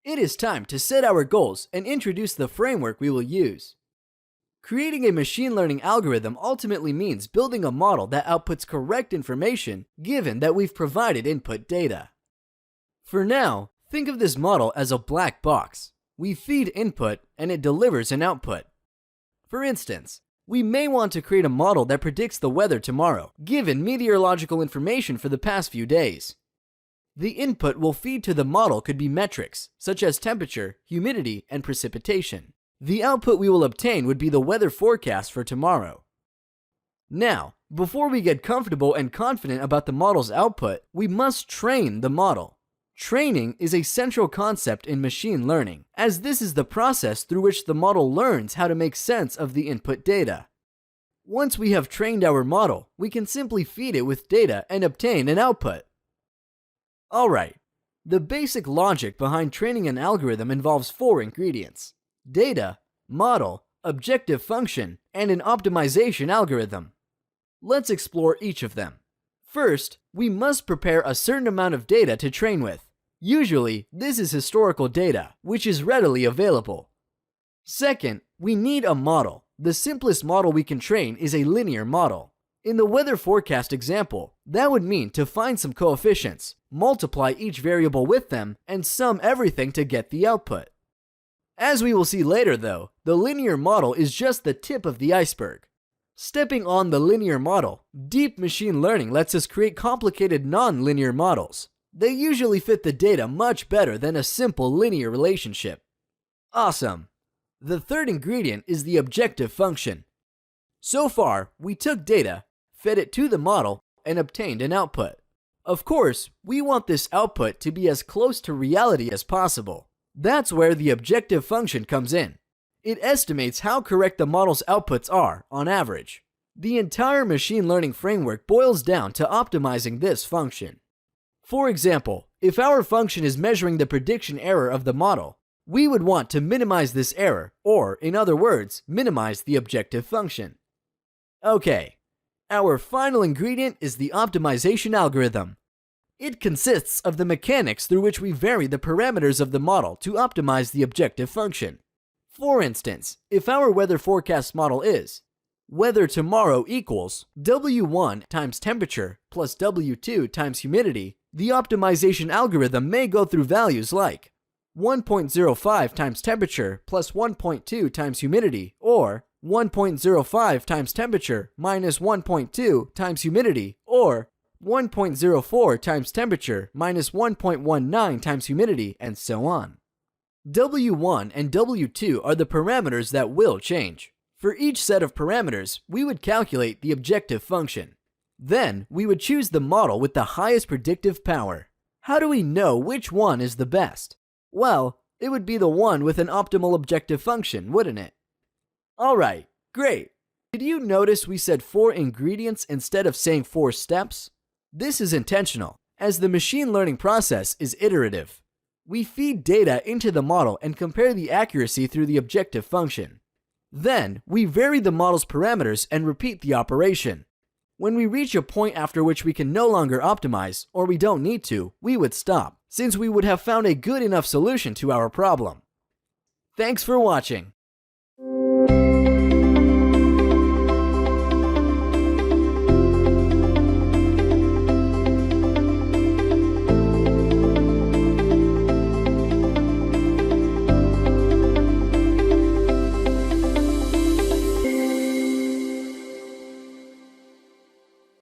It is time to set our goals and introduce the framework we will use. Creating a machine learning algorithm ultimately means building a model that outputs correct information given that we've provided input data. For now, think of this model as a black box. We feed input and it delivers an output. For instance, we may want to create a model that predicts the weather tomorrow, given meteorological information for the past few days. The input we'll feed to the model could be metrics, such as temperature, humidity, and precipitation. The output we will obtain would be the weather forecast for tomorrow. Now, before we get comfortable and confident about the model's output, we must train the model. Training is a central concept in machine learning, as this is the process through which the model learns how to make sense of the input data. Once we have trained our model, we can simply feed it with data and obtain an output. Alright, the basic logic behind training an algorithm involves 4 ingredients: data, model, objective function, and an optimization algorithm. Let's explore each of them. First, we must prepare a certain amount of data to train with. Usually, this is historical data, which is readily available. Second, we need a model. The simplest model we can train is a linear model. In the weather forecast example, that would mean to find some coefficients, multiply each variable with them, and sum everything to get the output. As we will see later though, the linear model is just the tip of the iceberg. Stepping on the linear model, deep machine learning lets us create complicated non-linear models. They usually fit the data much better than a simple linear relationship. Awesome! The third ingredient is the objective function. So far, we took data, fed it to the model, and obtained an output. Of course, we want this output to be as close to reality as possible. That's where the objective function comes in. It estimates how correct the model's outputs are, on average. The entire machine learning framework boils down to optimizing this function. For example, if our function is measuring the prediction error of the model, we would want to minimize this error, or, in other words, minimize the objective function. Okay, our final ingredient is the optimization algorithm. It consists of the mechanics through which we vary the parameters of the model to optimize the objective function. For instance, if our weather forecast model is weather tomorrow equals W1 times temperature plus W2 times humidity, the optimization algorithm may go through values like 1.05 times temperature plus 1.2 times humidity, or 1.05 times temperature minus 1.2 times humidity, or 1.04 times temperature minus 1.19 times humidity, and so on. W1 and W2 are the parameters that will change. For each set of parameters, we would calculate the objective function. Then, we would choose the model with the highest predictive power. How do we know which one is the best? Well, it would be the one with an optimal objective function, wouldn't it? Alright, great. Did you notice we said 4 ingredients instead of saying 4 steps? This is intentional, as the machine learning process is iterative. We feed data into the model and compare the accuracy through the objective function. Then, we vary the model's parameters and repeat the operation. When we reach a point after which we can no longer optimize, or we don't need to, we would stop, since we would have found a good enough solution to our problem. Thanks for watching.